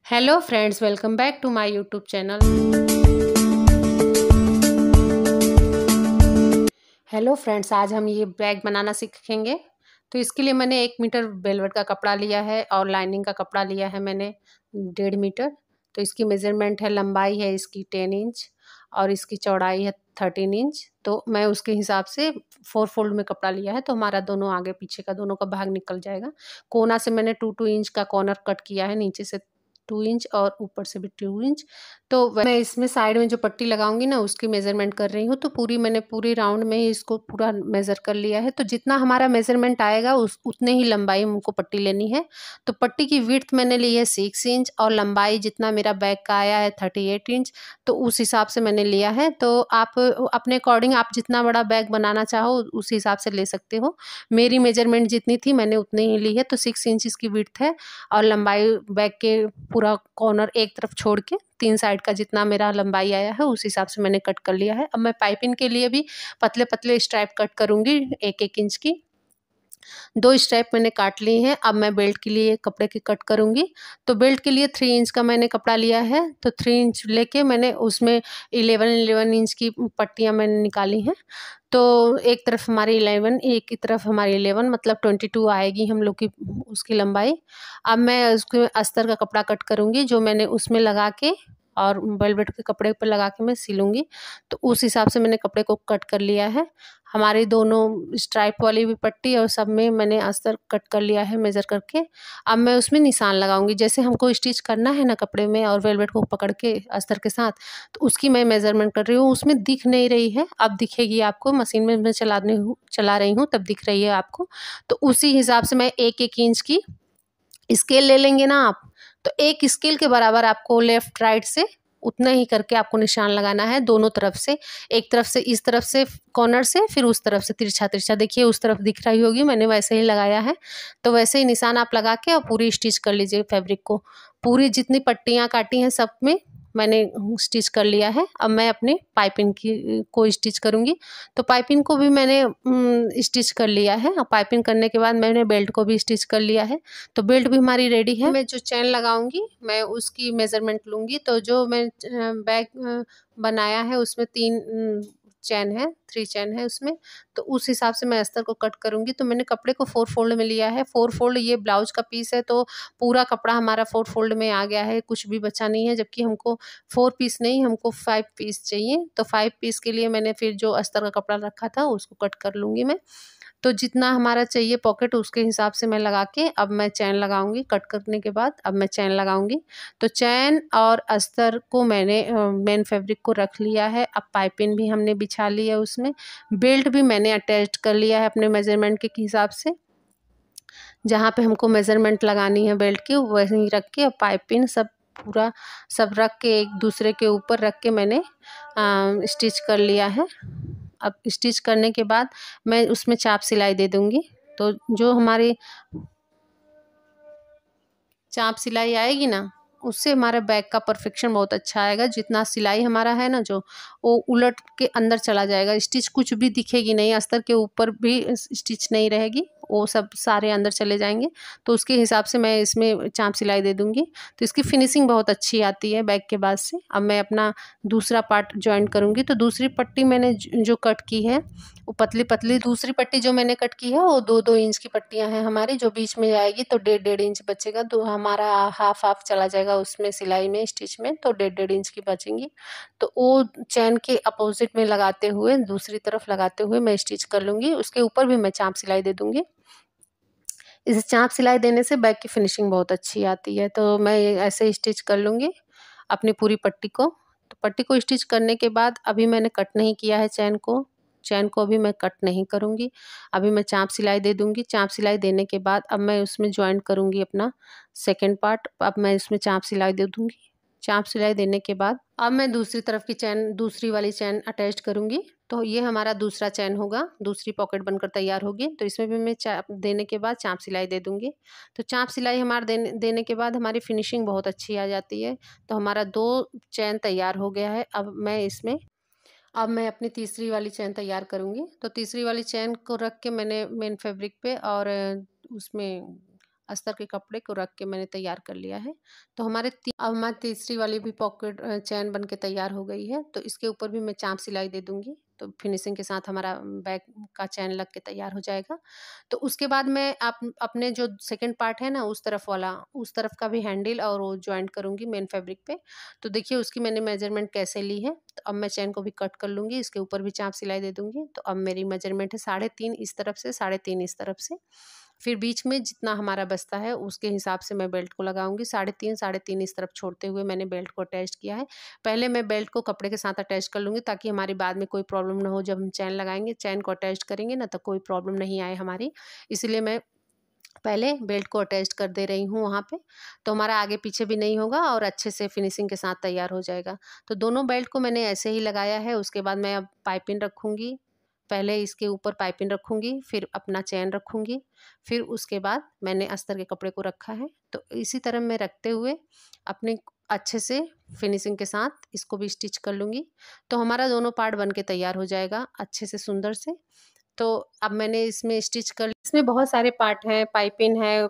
Hello friends, welcome back to my YouTube channel. Hello friends, आज हम ये bag बनाना सीखेंगे। तो इसके लिए मैंने 1 मीटर वेलवेट का कपड़ा लिया है और लाइनिंग का कपड़ा लिया है मैंने 1.5 मीटर। तो इसकी मेज़रमेंट है, लंबाई है इसकी 10 इंच और इसकी चौड़ाई है 13 इंच। तो मैं उसके हिसाब से 4 फोल्ड में कपड़ा लिया है, तो हमारा दोनों आगे पीछे का दोनों का भाग निकल जाएगा। कोना से मैंने 2-2 इंच का कॉर्नर कट किया है, नीचे से 2 इंच और ऊपर से भी 2 इंच। तो मैं इसमें साइड में जो पट्टी लगाऊंगी ना, उसकी मेज़रमेंट कर रही हूँ। तो मैंने पूरी राउंड में ही इसको पूरा मेज़र कर लिया है। तो जितना हमारा मेज़रमेंट आएगा उतने ही लंबाई हमको पट्टी लेनी है। तो पट्टी की विड्थ मैंने ली है 6 इंच और लंबाई जितना मेरा बैग का आया है 38 इंच। तो उस हिसाब से मैंने लिया है। तो आप अपने अकॉर्डिंग आप जितना बड़ा बैग बनाना चाहो उस हिसाब से ले सकते हो। मेरी मेजरमेंट जितनी थी मैंने उतनी ही ली है। तो 6 इंच इसकी विड्थ है और लंबाई बैग के पूरा कॉर्नर एक तरफ छोड़ के 3 साइड का जितना मेरा लंबाई आया है उस हिसाब से मैंने कट कर लिया है। अब मैं पाइपिंग के लिए भी पतले पतले स्ट्राइप कट करूँगी 1-1 इंच की। 2 स्ट्राइप मैंने काट ली हैं। अब मैं बेल्ट के लिए कपड़े की कट करूँगी। तो बेल्ट के लिए 3 इंच का मैंने कपड़ा लिया है। तो 3 इंच लेके मैंने उसमें 11 इंच की पट्टियाँ मैंने निकाली हैं। तो एक तरफ हमारी 11, एक की तरफ हमारी 11, मतलब 22 आएगी हम लोग की उसकी लंबाई। अब मैं उसके अस्तर का कपड़ा कट करूँगी, जो मैंने उसमें लगा के और वेलवेट के कपड़े पे लगा के मैं सिलूँगी। तो उस हिसाब से मैंने कपड़े को कट कर लिया है। हमारी दोनों स्ट्राइप वाली भी पट्टी और सब में मैंने अस्तर कट कर लिया है मेज़र करके। अब मैं उसमें निशान लगाऊँगी। जैसे हमको स्टिच करना है ना कपड़े में और वेलवेट को पकड़ के अस्तर के साथ, तो उसकी मैं मेज़रमेंट कर रही हूँ। उसमें दिख नहीं रही है, अब दिखेगी आपको। मशीन में मैं चला रही हूँ तब दिख रही है आपको। तो उसी हिसाब से मैं 1-1 इंच की स्केल ले लेंगे ना आप। तो एक स्केल के बराबर आपको लेफ्ट राइट से उतना ही करके आपको निशान लगाना है दोनों तरफ से। एक तरफ से इस तरफ से कॉर्नर से, फिर उस तरफ से तिरछा तिरछा, देखिए उस तरफ दिख रही होगी, मैंने वैसे ही लगाया है। तो वैसे ही निशान आप लगा के और पूरी स्टिच कर लीजिए फैब्रिक को। पूरी जितनी पट्टियाँ काटी हैं सब में मैंने स्टिच कर लिया है। अब मैं अपने पाइपिंग की को स्टिच करूँगी। तो पाइपिंग को भी मैंने स्टिच कर लिया है और पाइपिंग करने के बाद मैंने बेल्ट को भी स्टिच कर लिया है। तो बेल्ट भी हमारी रेडी है। मैं जो चैन लगाऊंगी मैं उसकी मेज़रमेंट लूँगी। तो जो मैं बैग बनाया है उसमें 3 चैन है, 3 चैन है उसमें। तो उस हिसाब से मैं अस्तर को कट करूँगी। तो मैंने कपड़े को 4 फोल्ड में लिया है। 4 फोल्ड ये ब्लाउज का पीस है, तो पूरा कपड़ा हमारा 4 फोल्ड में आ गया है, कुछ भी बचा नहीं है। जबकि हमको 4 पीस नहीं, हमको 5 पीस चाहिए। तो 5 पीस के लिए मैंने फिर जो अस्तर का कपड़ा रखा था उसको कट कर लूँगी मैं। तो जितना हमारा चाहिए पॉकेट उसके हिसाब से मैं लगा के अब मैं चैन लगाऊंगी। कट करने के बाद अब मैं चैन लगाऊंगी। तो चैन और अस्तर को मैंने मेन फैब्रिक को रख लिया है। अब पाइपिंग भी हमने बिछा ली है उसमें। बेल्ट भी मैंने अटैच कर लिया है अपने मेजरमेंट के हिसाब से। जहाँ पे हमको मेजरमेंट लगानी है बेल्ट की वहीं रख के, पाइपिंग सब पूरा सब रख के एक दूसरे के ऊपर रख के मैंने स्टिच कर लिया है। अब स्टिच करने के बाद मैं उसमें चाप सिलाई दे दूँगी। तो जो हमारी चाप सिलाई आएगी ना, उससे हमारा बैग का परफेक्शन बहुत अच्छा आएगा। जितना सिलाई हमारा है ना जो, वो उलट के अंदर चला जाएगा। स्टिच कुछ भी दिखेगी नहीं, अस्तर के ऊपर भी स्टिच नहीं रहेगी, वो सब सारे अंदर चले जाएंगे। तो उसके हिसाब से मैं इसमें चाप सिलाई दे दूँगी। तो इसकी फिनिशिंग बहुत अच्छी आती है बैग के बाद से। अब मैं अपना दूसरा पार्ट जॉइन करूँगी। तो दूसरी पट्टी मैंने जो कट की है वो पतली पतली, दूसरी पट्टी जो मैंने कट की है वो 2-2 इंच की पट्टियाँ हैं हमारी, जो बीच में जाएगी तो 1.5-1.5 इंच बचेगा। तो हमारा हाफ हाफ चला जाएगा उसमें सिलाई में, स्टिच में, तो 1.5-1.5 इंच की बचेंगी। तो वो चैन के अपोजिट में लगाते हुए, दूसरी तरफ लगाते हुए मैं स्टिच कर लूँगी। उसके ऊपर भी मैं चाप सिलाई दे दूँगी। इस चाप सिलाई देने से बैग की फिनिशिंग बहुत अच्छी आती है। तो मैं ये ऐसे स्टिच कर लूँगी अपनी पूरी पट्टी को। तो पट्टी को स्टिच करने के बाद अभी मैंने कट नहीं किया है चैन को। चैन को अभी मैं कट नहीं करूँगी। अभी मैं चाप सिलाई दे दूँगी। चाप सिलाई देने के बाद अब मैं उसमें जॉइन करूँगी अपना सेकंड पार्ट। अब मैं इसमें चाप सिलाई दे दूँगी। चाप सिलाई देने के बाद अब मैं दूसरी तरफ की चैन, दूसरी वाली चैन अटैच करूँगी। तो ये हमारा दूसरा चैन होगा, दूसरी पॉकेट बनकर तैयार होगी। तो इसमें भी मैं चाप देने के बाद चाप सिलाई दे दूँगी। तो चाप सिलाई हमारे देने के बाद हमारी फिनिशिंग बहुत अच्छी आ जाती है। तो हमारा 2 चैन तैयार हो गया है। अब मैं अपनी तीसरी वाली चैन तैयार करूँगी। तो तीसरी वाली चैन को रख के मैंने मेन फैब्रिक पे और उसमें अस्तर के कपड़े को रख के मैंने तैयार कर लिया है। तो अब हमारी तीसरी वाली भी पॉकेट चैन बन के तैयार हो गई है। तो इसके ऊपर भी मैं चाँप सिलाई दे दूँगी, तो फिनिशिंग के साथ हमारा बैग का चैन लग के तैयार हो जाएगा। तो उसके बाद मैं अपने जो सेकंड पार्ट है ना, उस तरफ वाला, उस तरफ का भी हैंडल और वो जॉइंट करूँगी मेन फैब्रिक पे। तो देखिए उसकी मैंने मेजरमेंट कैसे ली है। तो अब मैं चैन को भी कट कर लूँगी, इसके ऊपर भी चाँप सिलाई दे दूँगी। तो अब मेरी मेजरमेंट है 3.5 इस तरफ से, 3.5 इस तरफ से। फिर बीच में जितना हमारा बचता है उसके हिसाब से मैं बेल्ट को लगाऊंगी। 3.5 इस तरफ छोड़ते हुए मैंने बेल्ट को अटैच किया है। पहले मैं बेल्ट को कपड़े के साथ अटैच कर लूँगी, ताकि हमारी बाद में कोई प्रॉब्लम ना हो। जब हम चैन लगाएंगे, चैन को अटैच करेंगे ना, तो कोई प्रॉब्लम नहीं आए हमारी। इसलिए मैं पहले बेल्ट को अटैच कर दे रही हूँ वहाँ पे। तो हमारा आगे पीछे भी नहीं होगा और अच्छे से फिनिशिंग के साथ तैयार हो जाएगा। तो दोनों बेल्ट को मैंने ऐसे ही लगाया है। उसके बाद मैं अब पाइपिंग रखूँगी। पहले इसके ऊपर पाइपिंग रखूँगी, फिर अपना चैन रखूँगी, फिर उसके बाद मैंने अस्तर के कपड़े को रखा है। तो इसी तरह मैं रखते हुए अपने अच्छे से फिनिशिंग के साथ इसको भी स्टिच कर लूँगी। तो हमारा दोनों पार्ट बन के तैयार हो जाएगा अच्छे से सुंदर से। तो अब मैंने इसमें स्टिच कर, इसमें बहुत सारे पार्ट हैं, पाइपिंग है,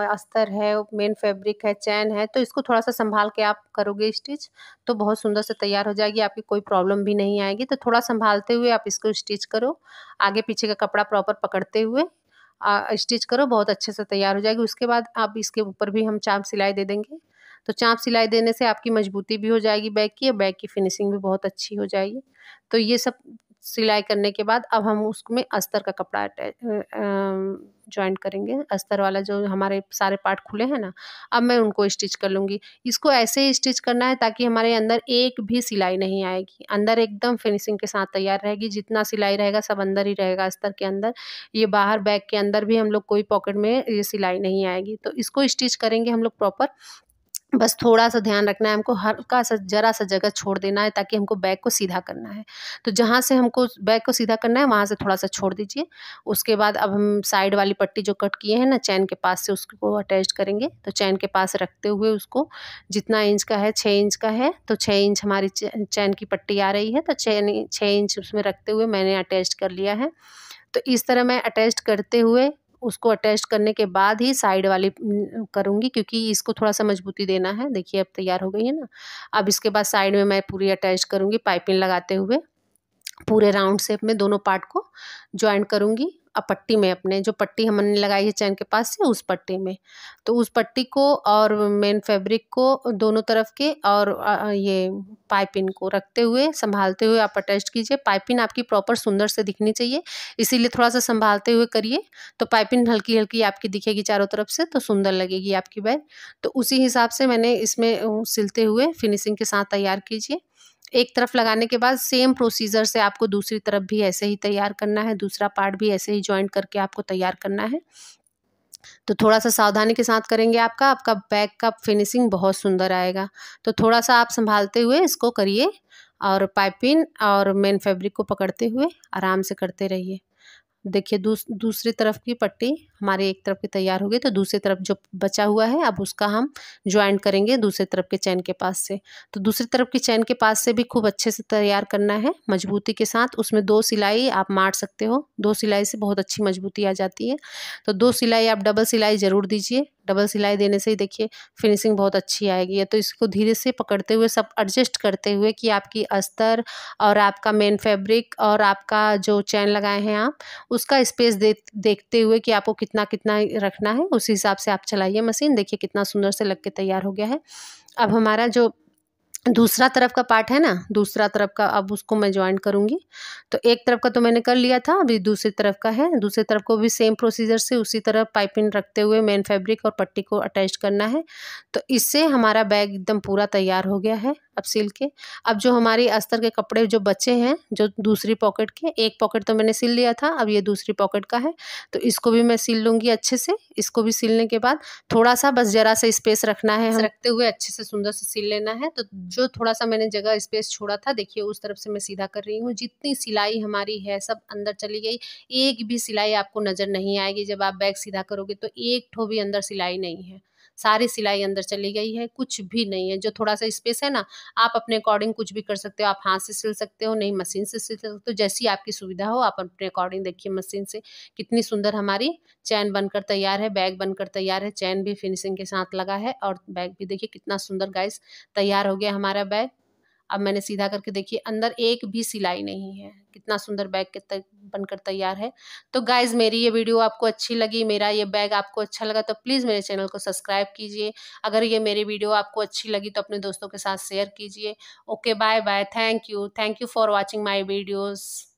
अस्तर है, मेन फैब्रिक है, चैन है। तो इसको थोड़ा सा संभाल के आप करोगे स्टिच, तो बहुत सुंदर से तैयार हो जाएगी, आपकी कोई प्रॉब्लम भी नहीं आएगी। तो थोड़ा संभालते हुए आप इसको स्टिच करो, आगे पीछे का कपड़ा प्रॉपर पकड़ते हुए स्टिच करो, बहुत अच्छे से तैयार हो जाएगी। उसके बाद अब इसके ऊपर भी हम चाँप सिलाई दे देंगे। तो चाँप सिलाई देने से आपकी मजबूती भी हो जाएगी बैग की, और बैग की फिनिशिंग भी बहुत अच्छी हो जाएगी। तो ये सब सिलाई करने के बाद अब हम उसमें अस्तर का कपड़ा जॉइंट करेंगे। अस्तर वाला जो हमारे सारे पार्ट खुले हैं ना, अब मैं उनको स्टिच कर लूँगी। इसको ऐसे ही स्टिच करना है ताकि हमारे अंदर एक भी सिलाई नहीं आएगी। अंदर एकदम फिनिशिंग के साथ तैयार रहेगी। जितना सिलाई रहेगा सब अंदर ही रहेगा, अस्तर के अंदर। ये बाहर बैग के अंदर भी हम लोग कोई पॉकेट में ये सिलाई नहीं आएगी। तो इसको स्टिच करेंगे हम लोग प्रॉपर। बस थोड़ा-सा ध्यान रखना है हमको, हल्का-सा ज़रा-सा जगह छोड़ देना है, ताकि हमको बैग को सीधा करना है। तो जहाँ से हमको बैग को सीधा करना है, वहाँ से थोड़ा-सा छोड़ दीजिए। उसके बाद अब हम साइड वाली पट्टी जो कट किए हैं ना चैन के पास से, उसको अटैच करेंगे। तो चैन के पास रखते हुए उसको जितना इंच का है, 6 इंच का है, तो 6 इंच हमारी चैन की पट्टी आ रही है, तो 6 इंच उसमें रखते हुए मैंने अटैच कर लिया है। तो इस तरह मैं अटैच करते हुए, उसको अटैच करने के बाद ही साइड वाली करूँगी, क्योंकि इसको थोड़ा-सा मजबूती देना है। देखिए अब तैयार हो गई है ना। अब इसके बाद साइड में मैं पूरी अटैच करूँगी पाइपिंग लगाते हुए। पूरे राउंड शेप में दोनों पार्ट को जॉइंट करूँगी। पट्टी में, अपने जो पट्टी हमने लगाई है चैन के पास से, उस पट्टी में। तो उस पट्टी को और मेन फैब्रिक को दोनों तरफ के, और ये पाइपिंग को रखते हुए, संभालते हुए आप अटैच कीजिए। पाइपिंग आपकी प्रॉपर सुंदर से दिखनी चाहिए, इसीलिए थोड़ा-सा संभालते हुए करिए। तो पाइपिंग हल्की-हल्की आपकी दिखेगी चारों तरफ से, तो सुंदर लगेगी आपकी बैग। तो उसी हिसाब से मैंने इसमें सिलते हुए फिनिशिंग के साथ तैयार कीजिए। एक तरफ लगाने के बाद सेम प्रोसीजर से आपको दूसरी तरफ भी ऐसे ही तैयार करना है, दूसरा पार्ट भी ऐसे ही जॉइंट करके आपको तैयार करना है। तो थोड़ा-सा सावधानी के साथ करेंगे, आपका बैग का फिनिशिंग बहुत सुंदर आएगा। तो थोड़ा-सा आप संभालते हुए इसको करिए, और पाइपिंग और मेन फैब्रिक को पकड़ते हुए आराम से करते रहिए। देखिए दूसरी तरफ की पट्टी हमारी एक तरफ की तैयार हो गई। तो दूसरी तरफ जो बचा हुआ है, अब उसका हम जॉइंट करेंगे दूसरी तरफ के चैन के पास से। तो दूसरी तरफ की चैन के पास से भी खूब अच्छे से तैयार करना है, मजबूती के साथ। उसमें 2 सिलाई आप मार सकते हो, 2 सिलाई से बहुत अच्छी मजबूती आ जाती है। तो 2 सिलाई आप डबल सिलाई ज़रूर दीजिए। डबल सिलाई देने से ही देखिए फिनिशिंग बहुत अच्छी आएगी। तो इसको धीरे से पकड़ते हुए, सब एडजस्ट करते हुए, कि आपकी अस्तर और आपका मेन फैब्रिक और आपका जो चैन लगाए हैं आप, उसका स्पेस देखते हुए कि आपको कितना कितना रखना है, उस हिसाब से आप चलाइए मशीन। देखिए कितना सुंदर से लग के तैयार हो गया है। अब हमारा जो दूसरा तरफ का पार्ट है ना, दूसरा तरफ का अब उसको मैं जॉइंट करूँगी। तो एक तरफ का तो मैंने कर लिया था, अभी दूसरी तरफ का है। दूसरी तरफ को भी सेम प्रोसीजर से उसी तरह पाइपिंग रखते हुए मेन फैब्रिक और पट्टी को अटैच करना है। तो इससे हमारा बैग एकदम पूरा तैयार हो गया है अब सिल के। अब जो हमारी अस्तर के कपड़े जो बचे हैं, जो दूसरी पॉकेट के, एक पॉकेट तो मैंने सिल लिया था, अब ये दूसरी पॉकेट का है। तो इसको भी मैं सिल लूँगी अच्छे से। इसको भी सिलने के बाद थोड़ा-सा बस ज़रा सा स्पेस रखना है, हम रखते हुए अच्छे से सुंदर से सिल लेना है। तो जो थोड़ा-सा मैंने जगह स्पेस छोड़ा था, देखिए उस तरफ से मैं सीधा कर रही हूँ। जितनी सिलाई हमारी है सब अंदर चली गई। एक भी सिलाई आपको नज़र नहीं आएगी। जब आप बैग सीधा करोगे तो एक ठो भी अंदर सिलाई नहीं है। सारी सिलाई अंदर चली गई है, कुछ भी नहीं है। जो थोड़ा सा स्पेस है ना, आप अपने अकॉर्डिंग कुछ भी कर सकते हो। आप हाथ से सिल सकते हो, नहीं मशीन से सिल सकते हो, जैसी आपकी सुविधा हो आप अपने अकॉर्डिंग। देखिए मशीन से कितनी सुंदर हमारी चैन बनकर तैयार है, बैग बनकर तैयार है। चैन भी फिनिशिंग के साथ लगा है और बैग भी देखिए कितना सुंदर गाइस तैयार हो गया हमारा बैग। अब मैंने सीधा करके देखिए अंदर एक भी सिलाई नहीं है, कितना सुंदर बैग के बनकर तैयार है। तो गाइज मेरी ये वीडियो आपको अच्छी लगी, मेरा ये बैग आपको अच्छा लगा तो प्लीज़ मेरे चैनल को सब्सक्राइब कीजिए। अगर ये मेरी वीडियो आपको अच्छी लगी तो अपने दोस्तों के साथ शेयर कीजिए। Okay bye bye, thank you for watching my videos.